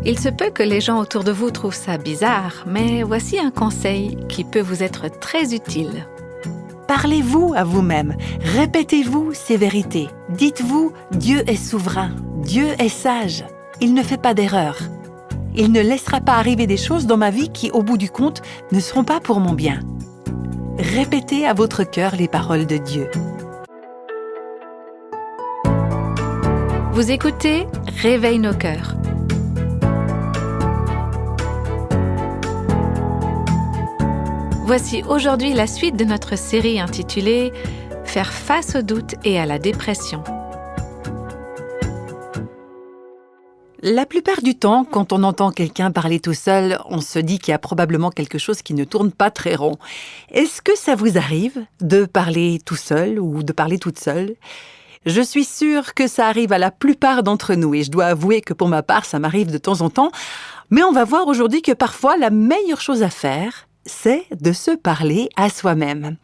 Il se peut que les gens autour de vous trouvent ça bizarre, mais voici un conseil qui peut vous être très utile. Parlez-vous à vous-même, répétez-vous ces vérités. Dites-vous, Dieu est souverain, Dieu est sage, il ne fait pas d'erreur. Il ne laissera pas arriver des choses dans ma vie qui, au bout du compte, ne seront pas pour mon bien. Répétez à votre cœur les paroles de Dieu. Vous écoutez Réveille nos cœurs. Voici aujourd'hui la suite de notre série intitulée « Faire face aux doutes et à la dépression ». La plupart du temps, quand on entend quelqu'un parler tout seul, on se dit qu'il y a probablement quelque chose qui ne tourne pas très rond. Est-ce que ça vous arrive de parler tout seul ou de parler toute seule ? Je suis sûre que ça arrive à la plupart d'entre nous et je dois avouer que pour ma part, ça m'arrive de temps en temps. Mais on va voir aujourd'hui que parfois, la meilleure chose à faire, c'est de se parler à soi-même.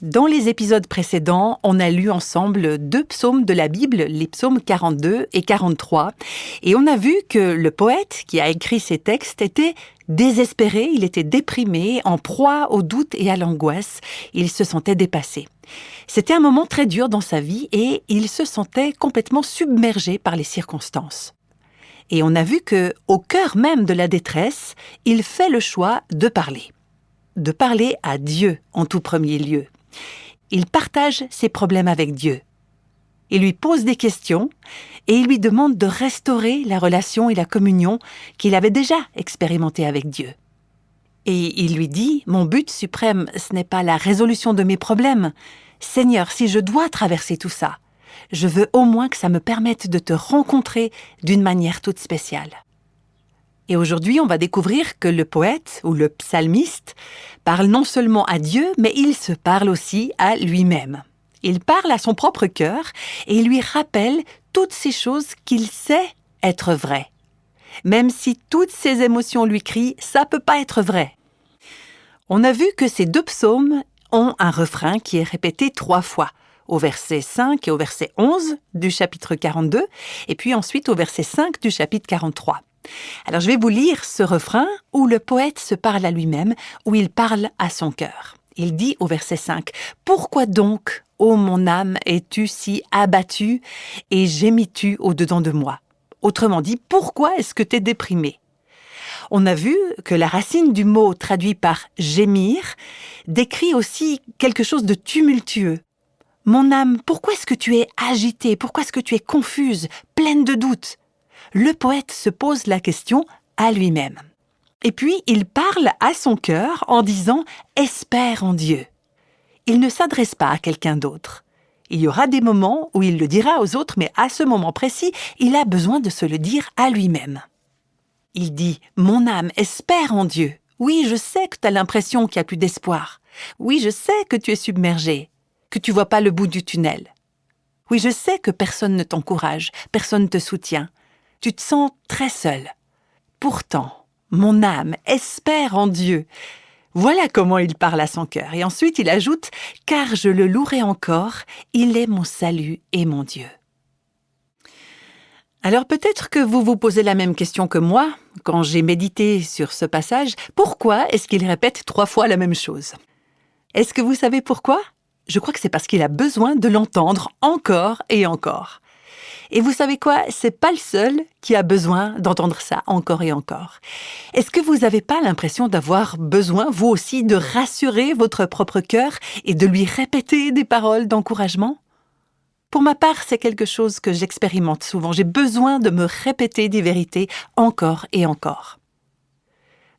Dans les épisodes précédents, on a lu ensemble 2 psaumes de la Bible, les psaumes 42 et 43. Et on a vu que le poète qui a écrit ces textes était désespéré, il était déprimé, en proie au doute et à l'angoisse. Il se sentait dépassé. C'était un moment très dur dans sa vie et il se sentait complètement submergé par les circonstances. Et on a vu que, au cœur même de la détresse, il fait le choix de parler à Dieu en tout premier lieu. Il partage ses problèmes avec Dieu. Il lui pose des questions et il lui demande de restaurer la relation et la communion qu'il avait déjà expérimentée avec Dieu. Et il lui dit « Mon but suprême, ce n'est pas la résolution de mes problèmes. Seigneur, si je dois traverser tout ça, je veux au moins que ça me permette de te rencontrer d'une manière toute spéciale. » Et aujourd'hui, on va découvrir que le poète ou le psalmiste parle non seulement à Dieu, mais il se parle aussi à lui-même. Il parle à son propre cœur et il lui rappelle toutes ces choses qu'il sait être vraies. Même si toutes ses émotions lui crient « ça peut pas être vrai ». On a vu que ces 2 psaumes ont un refrain qui est répété 3 fois, au verset 5 et au verset 11 du chapitre 42, et puis ensuite au verset 5 du chapitre 43. Alors je vais vous lire ce refrain où le poète se parle à lui-même, où il parle à son cœur. Il dit au verset 5 « Pourquoi donc, ô mon âme, es-tu si abattue et gémis-tu au-dedans de moi ?» Autrement dit, pourquoi est-ce que tu es déprimé ? On a vu que la racine du mot traduit par « gémir » décrit aussi quelque chose de tumultueux. « Mon âme, pourquoi est-ce que tu es agitée ? Pourquoi est-ce que tu es confuse, pleine de doutes ?» Le poète se pose la question à lui-même. Et puis, il parle à son cœur en disant « Espère en Dieu ». Il ne s'adresse pas à quelqu'un d'autre. Il y aura des moments où il le dira aux autres, mais à ce moment précis, il a besoin de se le dire à lui-même. Il dit « Mon âme, espère en Dieu. Oui, je sais que tu as l'impression qu'il n'y a plus d'espoir. Oui, je sais que tu es submergé, que tu ne vois pas le bout du tunnel. Oui, je sais que personne ne t'encourage, personne ne te soutient. Tu te sens très seul. Pourtant, mon âme espère en Dieu. » Voilà comment il parle à son cœur. Et ensuite, il ajoute « Car je le louerai encore, il est mon salut et mon Dieu. » Alors peut-être que vous vous posez la même question que moi, quand j'ai médité sur ce passage. Pourquoi est-ce qu'il répète 3 fois la même chose ? Est-ce que vous savez pourquoi ? Je crois que c'est parce qu'il a besoin de l'entendre encore et encore. Et vous savez quoi ? C'est pas le seul qui a besoin d'entendre ça encore et encore. Est-ce que vous n'avez pas l'impression d'avoir besoin, vous aussi, de rassurer votre propre cœur et de lui répéter des paroles d'encouragement ? Pour ma part, c'est quelque chose que j'expérimente souvent. J'ai besoin de me répéter des vérités encore et encore.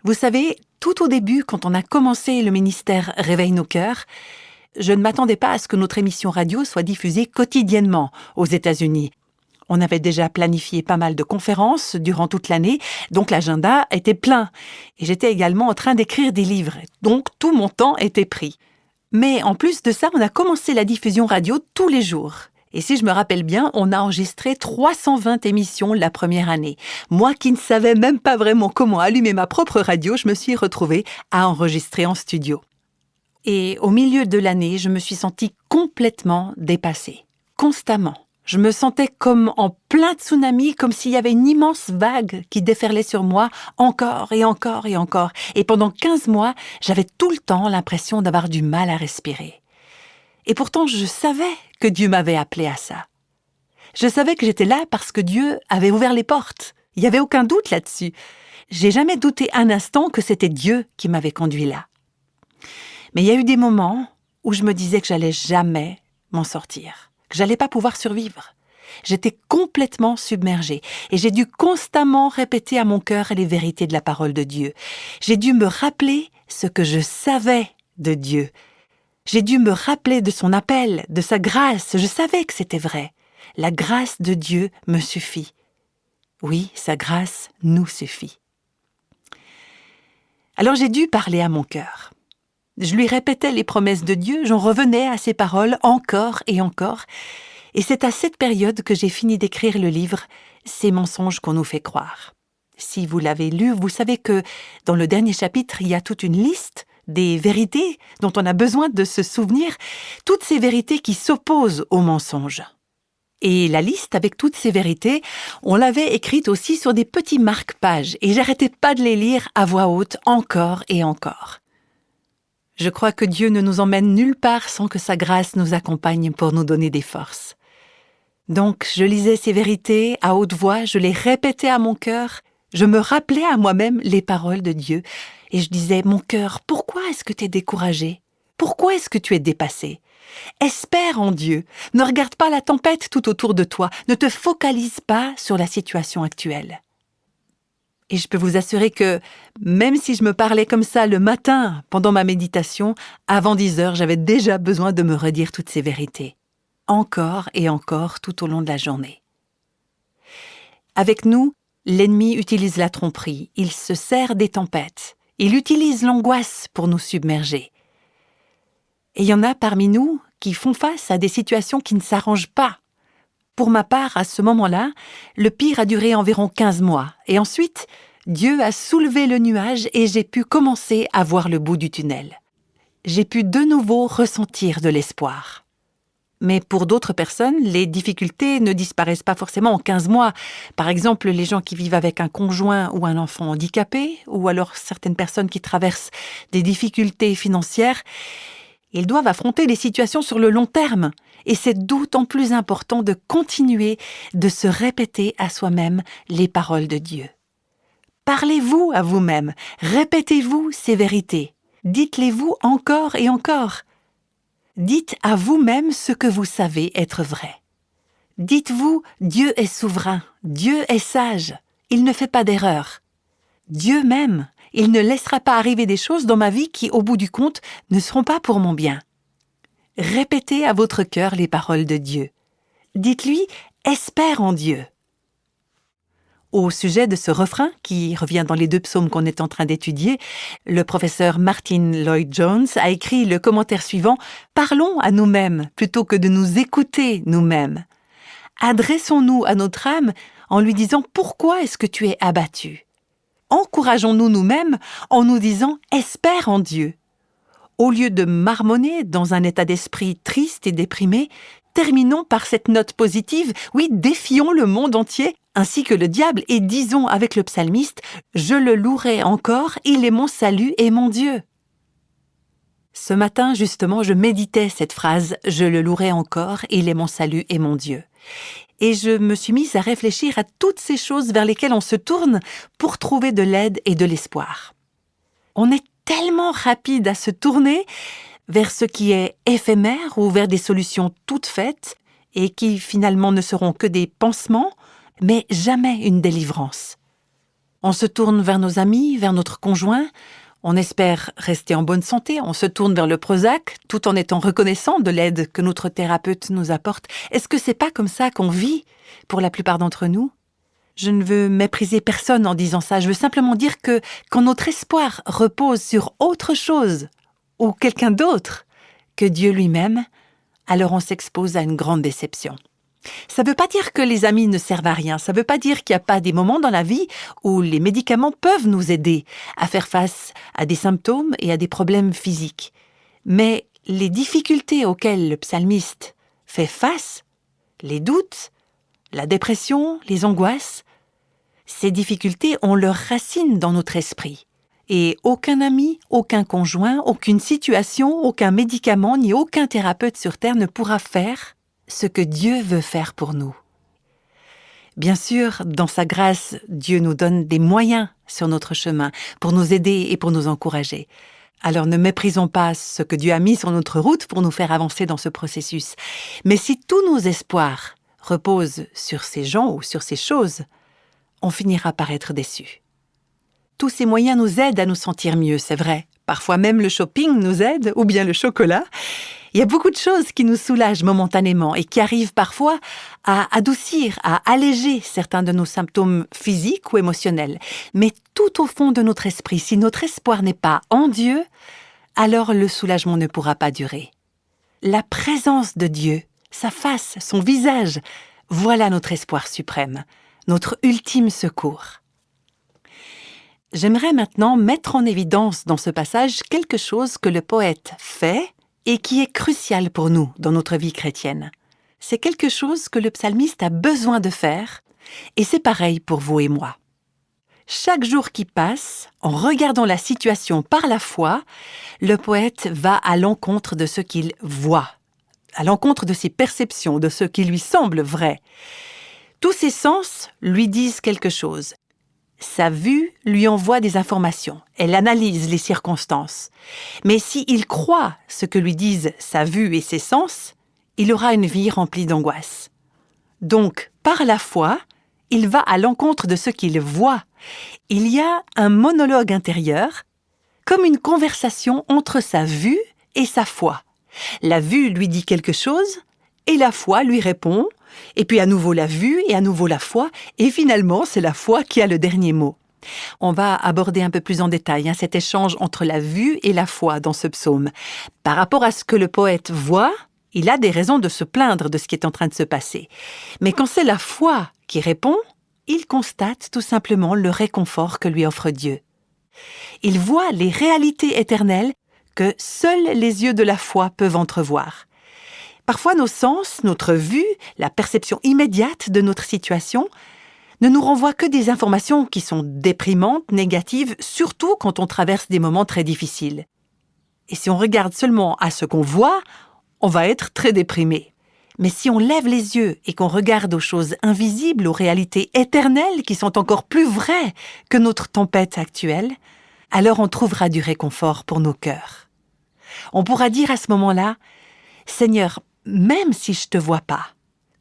Vous savez, tout au début, quand on a commencé le ministère Réveille nos cœurs, je ne m'attendais pas à ce que notre émission radio soit diffusée quotidiennement aux États-Unis. On avait déjà planifié pas mal de conférences durant toute l'année, donc l'agenda était plein. Et j'étais également en train d'écrire des livres, donc tout mon temps était pris. Mais en plus de ça, on a commencé la diffusion radio tous les jours. Et si je me rappelle bien, on a enregistré 320 émissions la première année. Moi qui ne savais même pas vraiment comment allumer ma propre radio, je me suis retrouvée à enregistrer en studio. Et au milieu de l'année, je me suis sentie complètement dépassée. Constamment. Je me sentais comme en plein tsunami, comme s'il y avait une immense vague qui déferlait sur moi, encore et encore et encore. Et pendant 15 mois, j'avais tout le temps l'impression d'avoir du mal à respirer. Et pourtant, je savais que Dieu m'avait appelé à ça. Je savais que j'étais là parce que Dieu avait ouvert les portes. Il n'y avait aucun doute là-dessus. J'ai jamais douté un instant que c'était Dieu qui m'avait conduit là. Mais il y a eu des moments où je me disais que j'allais jamais m'en sortir, que j'allais pas pouvoir survivre. J'étais complètement submergée et j'ai dû constamment répéter à mon cœur les vérités de la parole de Dieu. J'ai dû me rappeler ce que je savais de Dieu. J'ai dû me rappeler de son appel, de sa grâce. Je savais que c'était vrai. La grâce de Dieu me suffit. Oui, sa grâce nous suffit. Alors j'ai dû parler à mon cœur. Je lui répétais les promesses de Dieu, j'en revenais à ses paroles encore et encore. Et c'est à cette période que j'ai fini d'écrire le livre « Ces mensonges qu'on nous fait croire ». Si vous l'avez lu, vous savez que dans le dernier chapitre, il y a toute une liste des vérités dont on a besoin de se souvenir, toutes ces vérités qui s'opposent aux mensonges. Et la liste avec toutes ces vérités, on l'avait écrite aussi sur des petits marque-pages et j'arrêtais pas de les lire à voix haute encore et encore. Je crois que Dieu ne nous emmène nulle part sans que sa grâce nous accompagne pour nous donner des forces. Donc, je lisais ces vérités à haute voix, je les répétais à mon cœur, je me rappelais à moi-même les paroles de Dieu et je disais « Mon cœur, pourquoi est-ce que tu es découragé? Pourquoi est-ce que tu es dépassé? Espère en Dieu, ne regarde pas la tempête tout autour de toi, ne te focalise pas sur la situation actuelle. » Et je peux vous assurer que, même si je me parlais comme ça le matin, pendant ma méditation, avant 10 heures, j'avais déjà besoin de me redire toutes ces vérités. Encore et encore tout au long de la journée. Avec nous, l'ennemi utilise la tromperie, il se sert des tempêtes, il utilise l'angoisse pour nous submerger. Et il y en a parmi nous qui font face à des situations qui ne s'arrangent pas. Pour ma part, à ce moment-là, le pire a duré environ 15 mois. Et ensuite, Dieu a soulevé le nuage et j'ai pu commencer à voir le bout du tunnel. J'ai pu de nouveau ressentir de l'espoir. Mais pour d'autres personnes, les difficultés ne disparaissent pas forcément en 15 mois. Par exemple, les gens qui vivent avec un conjoint ou un enfant handicapé, ou alors certaines personnes qui traversent des difficultés financières, ils doivent affronter les situations sur le long terme. Et c'est d'autant plus important de continuer de se répéter à soi-même les paroles de Dieu. Parlez-vous à vous-même, répétez-vous ces vérités, dites-les-vous encore et encore. Dites à vous-même ce que vous savez être vrai. Dites-vous, Dieu est souverain, Dieu est sage, il ne fait pas d'erreur. Dieu m'aime, il ne laissera pas arriver des choses dans ma vie qui, au bout du compte, ne seront pas pour mon bien. Répétez à votre cœur les paroles de Dieu. Dites-lui « Espère en Dieu ». Au sujet de ce refrain, qui revient dans les 2 psaumes qu'on est en train d'étudier, le professeur Martin Lloyd-Jones a écrit le commentaire suivant « Parlons à nous-mêmes plutôt que de nous écouter nous-mêmes. Adressons-nous à notre âme en lui disant « Pourquoi est-ce que tu es abattu ?» Encourageons-nous nous-mêmes en nous disant « Espère en Dieu ». Au lieu de marmonner dans un état d'esprit triste et déprimé, terminons par cette note positive, oui, défions le monde entier, ainsi que le diable, et disons avec le psalmiste « Je le louerai encore, il est mon salut et mon Dieu ». Ce matin, justement, je méditais cette phrase « Je le louerai encore, il est mon salut et mon Dieu ». Et je me suis mise à réfléchir à toutes ces choses vers lesquelles on se tourne pour trouver de l'aide et de l'espoir. On est tellement rapide à se tourner vers ce qui est éphémère ou vers des solutions toutes faites et qui finalement ne seront que des pansements, mais jamais une délivrance. On se tourne vers nos amis, vers notre conjoint, on espère rester en bonne santé, on se tourne vers le Prozac tout en étant reconnaissant de l'aide que notre thérapeute nous apporte. Est-ce que c'est pas comme ça qu'on vit pour la plupart d'entre nous ? Je ne veux mépriser personne en disant ça, je veux simplement dire que quand notre espoir repose sur autre chose ou quelqu'un d'autre que Dieu lui-même, alors on s'expose à une grande déception. Ça ne veut pas dire que les amis ne servent à rien, ça ne veut pas dire qu'il n'y a pas des moments dans la vie où les médicaments peuvent nous aider à faire face à des symptômes et à des problèmes physiques. Mais les difficultés auxquelles le psalmiste fait face les doutes, la dépression, les angoisses. Ces difficultés ont leurs racines dans notre esprit. Et aucun ami, aucun conjoint, aucune situation, aucun médicament ni aucun thérapeute sur Terre ne pourra faire ce que Dieu veut faire pour nous. Bien sûr, dans sa grâce, Dieu nous donne des moyens sur notre chemin pour nous aider et pour nous encourager. Alors ne méprisons pas ce que Dieu a mis sur notre route pour nous faire avancer dans ce processus. Mais si tous nos espoirs reposent sur ces gens ou sur ces choses, on finira par être déçus. Tous ces moyens nous aident à nous sentir mieux, c'est vrai. Parfois même le shopping nous aide, ou bien le chocolat. Il y a beaucoup de choses qui nous soulagent momentanément et qui arrivent parfois à adoucir, à alléger certains de nos symptômes physiques ou émotionnels. Mais tout au fond de notre esprit, si notre espoir n'est pas en Dieu, alors le soulagement ne pourra pas durer. La présence de Dieu, sa face, son visage, voilà notre espoir suprême, notre ultime secours. J'aimerais maintenant mettre en évidence dans ce passage quelque chose que le poète fait et qui est crucial pour nous dans notre vie chrétienne. C'est quelque chose que le psalmiste a besoin de faire, et c'est pareil pour vous et moi. Chaque jour qui passe, en regardant la situation par la foi, le poète va à l'encontre de ce qu'il voit, à l'encontre de ses perceptions, de ce qui lui semble vrai. Tous ses sens lui disent quelque chose. Sa vue lui envoie des informations. Elle analyse les circonstances. Mais s'il croit ce que lui disent sa vue et ses sens, il aura une vie remplie d'angoisse. Donc, par la foi, il va à l'encontre de ce qu'il voit. Il y a un monologue intérieur, comme une conversation entre sa vue et sa foi. La vue lui dit quelque chose, et la foi lui répond, et puis à nouveau la vue et à nouveau la foi, et finalement c'est la foi qui a le dernier mot. On va aborder un peu plus en détail cet échange entre la vue et la foi dans ce psaume. Par rapport à ce que le poète voit, il a des raisons de se plaindre de ce qui est en train de se passer. Mais quand c'est la foi qui répond, il constate tout simplement le réconfort que lui offre Dieu. Il voit les réalités éternelles que seuls les yeux de la foi peuvent entrevoir. Parfois, nos sens, notre vue, la perception immédiate de notre situation ne nous renvoient que des informations qui sont déprimantes, négatives, surtout quand on traverse des moments très difficiles. Et si on regarde seulement à ce qu'on voit, on va être très déprimé. Mais si on lève les yeux et qu'on regarde aux choses invisibles, aux réalités éternelles qui sont encore plus vraies que notre tempête actuelle, alors on trouvera du réconfort pour nos cœurs. On pourra dire à ce moment-là, « Seigneur, même si je te vois pas,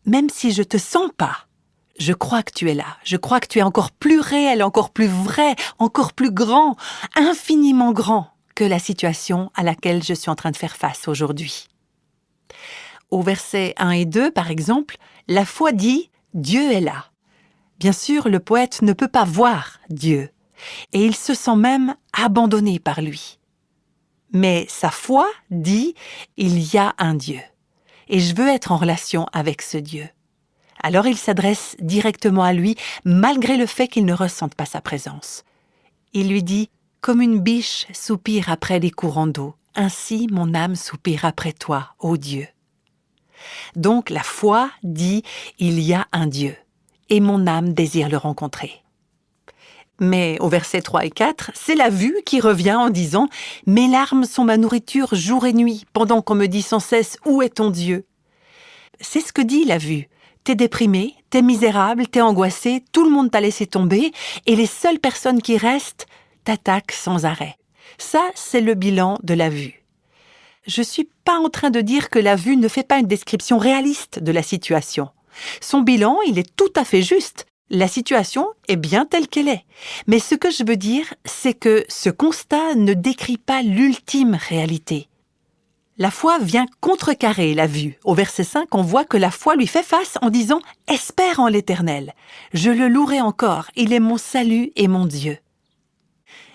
même si je te sens pas, je crois que tu es là. Je crois que tu es encore plus réel, encore plus vrai, encore plus grand, infiniment grand que la situation à laquelle je suis en train de faire face aujourd'hui. » Au verset 1 et 2, par exemple, la foi dit « Dieu est là ». Bien sûr, le poète ne peut pas voir Dieu, et il se sent même abandonné par lui. Mais sa foi dit « Il y a un Dieu ». Et je veux être en relation avec ce Dieu. Alors il s'adresse directement à lui, malgré le fait qu'il ne ressente pas sa présence. Il lui dit « Comme une biche soupire après les courants d'eau, ainsi mon âme soupire après toi, ô Dieu. » Donc la foi dit « Il y a un Dieu, et mon âme désire le rencontrer. » Mais au verset 3 et 4, c'est la vue qui revient en disant « Mes larmes sont ma nourriture jour et nuit, pendant qu'on me dit sans cesse « Où est ton Dieu ?» C'est ce que dit la vue. T'es déprimé, t'es misérable, t'es angoissé, tout le monde t'a laissé tomber, et les seules personnes qui restent t'attaquent sans arrêt. Ça, c'est le bilan de la vue. Je suis pas en train de dire que la vue ne fait pas une description réaliste de la situation. Son bilan, il est tout à fait juste. La situation est bien telle qu'elle est. Mais ce que je veux dire, c'est que ce constat ne décrit pas l'ultime réalité. La foi vient contrecarrer la vue. Au verset 5, on voit que la foi lui fait face en disant « Espère en l'Éternel. Je le louerai encore. Il est mon salut et mon Dieu. »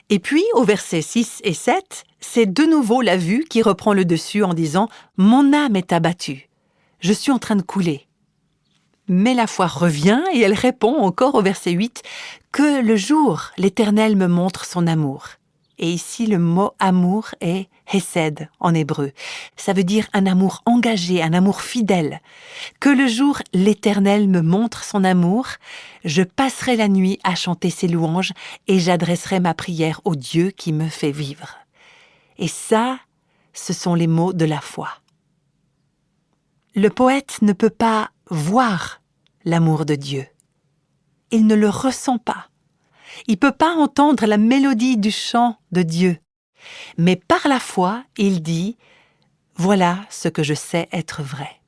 Et puis, au verset 6 et 7, c'est de nouveau la vue qui reprend le dessus en disant « Mon âme est abattue. Je suis en train de couler. » Mais la foi revient et elle répond encore au verset 8 « Que le jour, l'Éternel me montre son amour. Et ici, le mot amour est hesed en hébreu. Ça veut dire un amour engagé, un amour fidèle. Que le jour l'Éternel me montre son amour, je passerai la nuit à chanter ses louanges et j'adresserai ma prière au Dieu qui me fait vivre. Et ça, ce sont les mots de la foi. Le poète ne peut pas voir l'amour de Dieu. Il ne le ressent pas. Il ne peut pas entendre la mélodie du chant de Dieu. Mais par la foi, il dit « Voilà ce que je sais être vrai ».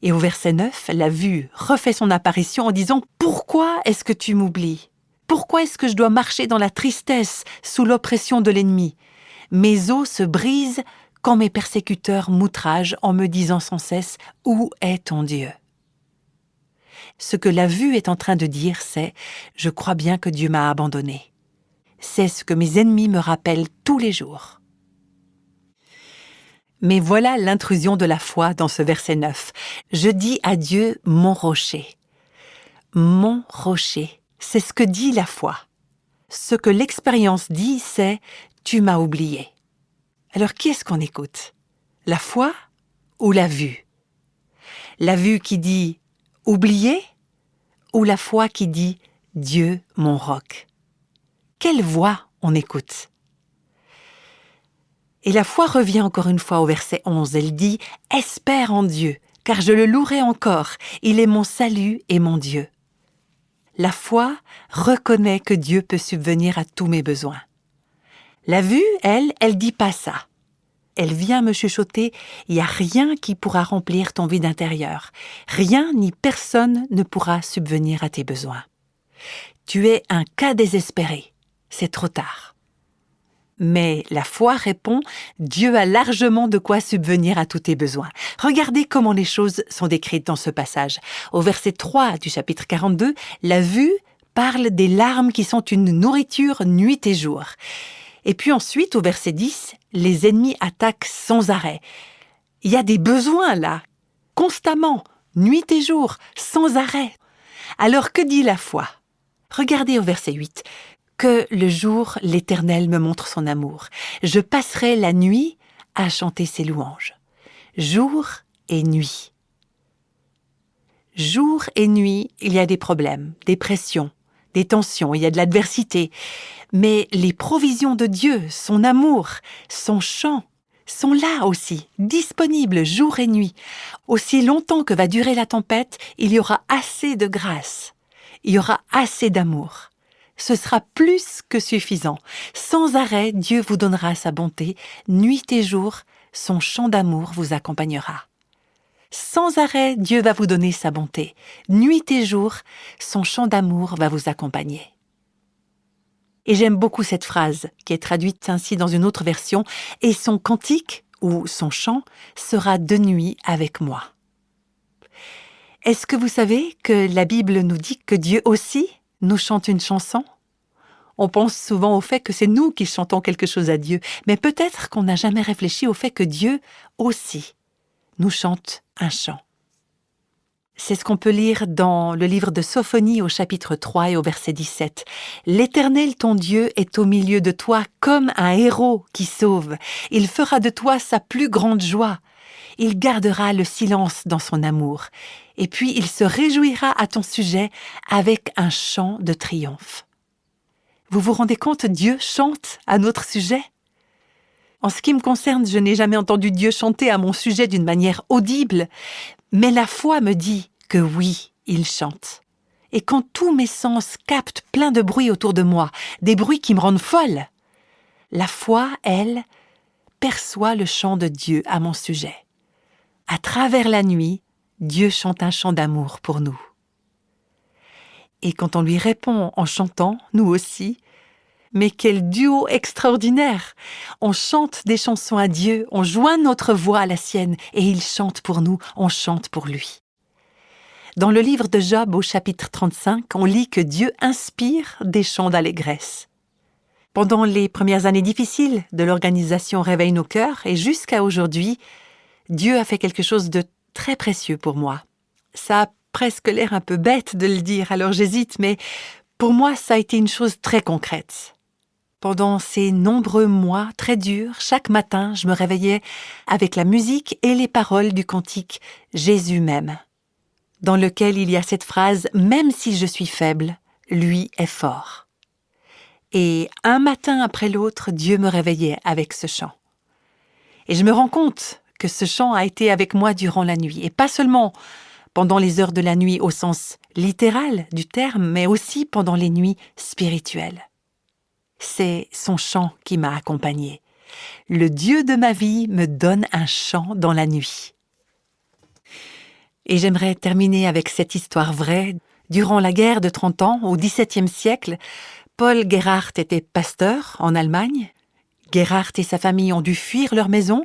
Et au verset 9, la vue refait son apparition en disant « Pourquoi est-ce que tu m'oublies ? Pourquoi est-ce que je dois marcher dans la tristesse sous l'oppression de l'ennemi ? Mes os se brisent quand mes persécuteurs m'outragent en me disant sans cesse « Où est ton Dieu ?» Ce que la vue est en train de dire, c'est « Je crois bien que Dieu m'a abandonné ». C'est ce que mes ennemis me rappellent tous les jours. Mais voilà l'intrusion de la foi dans ce verset 9. Je dis à Dieu « mon rocher ». Mon rocher, c'est ce que dit la foi. Ce que l'expérience dit, c'est « tu m'as oublié ». Alors qui est-ce qu'on écoute ? La foi ou la vue ? La vue qui dit « oublié » ou la foi qui dit « Dieu mon roc ». Quelle voix on écoute ? Et la foi revient encore une fois au verset 11. Elle dit « Espère en Dieu, car je le louerai encore. Il est mon salut et mon Dieu. » La foi reconnaît que Dieu peut subvenir à tous mes besoins. La vue, elle dit pas ça. Elle vient me chuchoter « Il n'y a rien qui pourra remplir ton vide intérieur. Rien ni personne ne pourra subvenir à tes besoins. Tu es un cas désespéré. C'est trop tard. » Mais la foi répond « Dieu a largement de quoi subvenir à tous tes besoins. » Regardez comment les choses sont décrites dans ce passage. Au verset 3 du chapitre 42, la vue parle des larmes qui sont une nourriture nuit et jour. Et puis ensuite, au verset 10, les ennemis attaquent sans arrêt. Il y a des besoins là, constamment, nuit et jour, sans arrêt. Alors que dit la foi ? Regardez au verset 8. Que le jour, l'Éternel me montre son amour. Je passerai la nuit à chanter ses louanges. Jour et nuit. Jour et nuit, il y a des problèmes, des pressions, des tensions, il y a de l'adversité. Mais les provisions de Dieu, son amour, son chant, sont là aussi, disponibles jour et nuit. Aussi longtemps que va durer la tempête, il y aura assez de grâce. Il y aura assez d'amour. Ce sera plus que suffisant. Sans arrêt, Dieu vous donnera sa bonté. Nuit et jour, son chant d'amour vous accompagnera. Sans arrêt, Dieu va vous donner sa bonté. Nuit et jour, son chant d'amour va vous accompagner. Et j'aime beaucoup cette phrase, qui est traduite ainsi dans une autre version. « Et son cantique, ou son chant, sera de nuit avec moi. » Est-ce que vous savez que la Bible nous dit que Dieu aussi nous chante une chanson? On pense souvent au fait que c'est nous qui chantons quelque chose à Dieu, mais peut-être qu'on n'a jamais réfléchi au fait que Dieu aussi nous chante un chant. C'est ce qu'on peut lire dans le livre de Sophonie au chapitre 3 et au verset 17. « L'Éternel ton Dieu est au milieu de toi comme un héros qui sauve. Il fera de toi sa plus grande joie. Il gardera le silence dans son amour. Et puis il se réjouira à ton sujet avec un chant de triomphe. » Vous vous rendez compte, Dieu chante à notre sujet? En ce qui me concerne, je n'ai jamais entendu Dieu chanter à mon sujet d'une manière audible, mais la foi me dit que oui, il chante. Et quand tous mes sens captent plein de bruit autour de moi, des bruits qui me rendent folle, la foi, elle, perçoit le chant de Dieu à mon sujet. À travers la nuit, Dieu chante un chant d'amour pour nous. Et quand on lui répond en chantant, nous aussi, mais quel duo extraordinaire! On chante des chansons à Dieu, on joint notre voix à la sienne, et il chante pour nous, on chante pour lui. Dans le livre de Job, au chapitre 35, on lit que Dieu inspire des chants d'allégresse. Pendant les premières années difficiles de l'organisation Réveille nos cœurs, et jusqu'à aujourd'hui, Dieu a fait quelque chose de très précieux pour moi. Ça a presque l'air un peu bête de le dire, alors j'hésite, mais pour moi, ça a été une chose très concrète. Pendant ces nombreux mois très durs, chaque matin, je me réveillais avec la musique et les paroles du cantique « Jésus m'aime », dans lequel il y a cette phrase « Même si je suis faible, lui est fort ». Et un matin après l'autre, Dieu me réveillait avec ce chant. Et je me rends compte que ce chant a été avec moi durant la nuit, et pas seulement pendant les heures de la nuit au sens littéral du terme, mais aussi pendant les nuits spirituelles. C'est son chant qui m'a accompagnée. Le Dieu de ma vie me donne un chant dans la nuit. Et j'aimerais terminer avec cette histoire vraie. Durant la guerre de 30 ans, au XVIIe siècle, Paul Gerhardt était pasteur en Allemagne. Gerhardt et sa famille ont dû fuir leur maison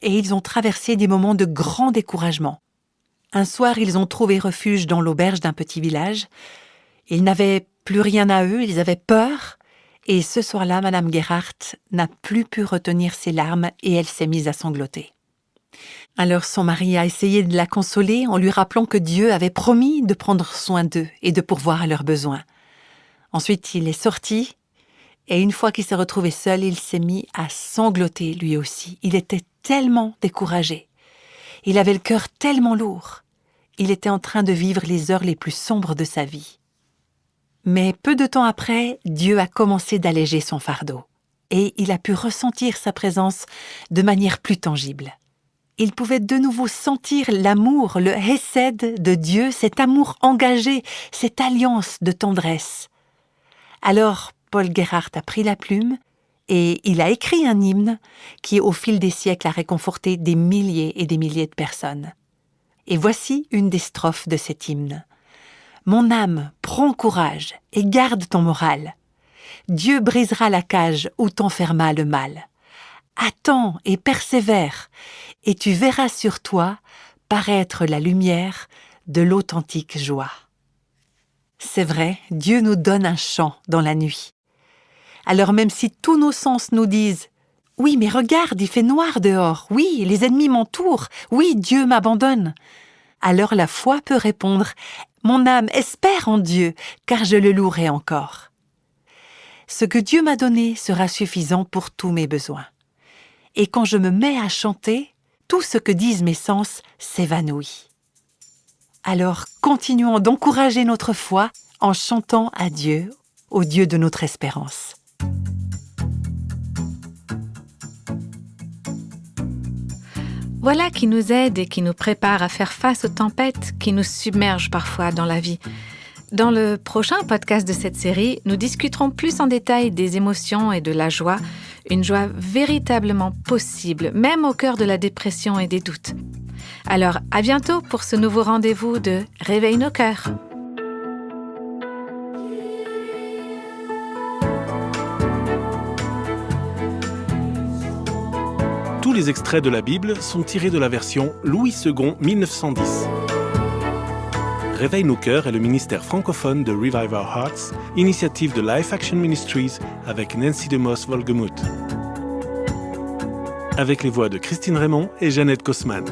et ils ont traversé des moments de grand découragement. Un soir, ils ont trouvé refuge dans l'auberge d'un petit village. Ils n'avaient plus rien à eux, ils avaient peur. Et ce soir-là, Madame Gerhardt n'a plus pu retenir ses larmes et elle s'est mise à sangloter. Alors son mari a essayé de la consoler en lui rappelant que Dieu avait promis de prendre soin d'eux et de pourvoir à leurs besoins. Ensuite, il est sorti et une fois qu'il s'est retrouvé seul, il s'est mis à sangloter lui aussi. Il était tellement découragé. Il avait le cœur tellement lourd. Il était en train de vivre les heures les plus sombres de sa vie. Mais peu de temps après, Dieu a commencé d'alléger son fardeau et il a pu ressentir sa présence de manière plus tangible. Il pouvait de nouveau sentir l'amour, le hesed de Dieu, cet amour engagé, cette alliance de tendresse. Alors, Paul Gerhardt a pris la plume et il a écrit un hymne qui, au fil des siècles, a réconforté des milliers et des milliers de personnes. Et voici une des strophes de cet hymne. « Mon âme, prends courage et garde ton moral. Dieu brisera la cage où t'enferma le mal. Attends et persévère, et tu verras sur toi paraître la lumière de l'authentique joie. » C'est vrai, Dieu nous donne un chant dans la nuit. Alors même si tous nos sens nous disent « Oui, mais regarde, il fait noir dehors. Oui, les ennemis m'entourent. Oui, Dieu m'abandonne. » Alors la foi peut répondre « Mon âme espère en Dieu, car je le louerai encore. » Ce que Dieu m'a donné sera suffisant pour tous mes besoins. Et quand je me mets à chanter, tout ce que disent mes sens s'évanouit. Alors continuons d'encourager notre foi en chantant à Dieu, au Dieu de notre espérance. Voilà qui nous aide et qui nous prépare à faire face aux tempêtes qui nous submergent parfois dans la vie. Dans le prochain podcast de cette série, nous discuterons plus en détail des émotions et de la joie, une joie véritablement possible, même au cœur de la dépression et des doutes. Alors, à bientôt pour ce nouveau rendez-vous de Réveille nos cœurs. Tous les extraits de la Bible sont tirés de la version Louis II 1910. Réveille nos cœurs est le ministère francophone de Revive Our Hearts, initiative de Life Action Ministries avec Nancy DeMoss Wolgemuth. Avec les voix de Christine Raymond et Jeannette Kosman.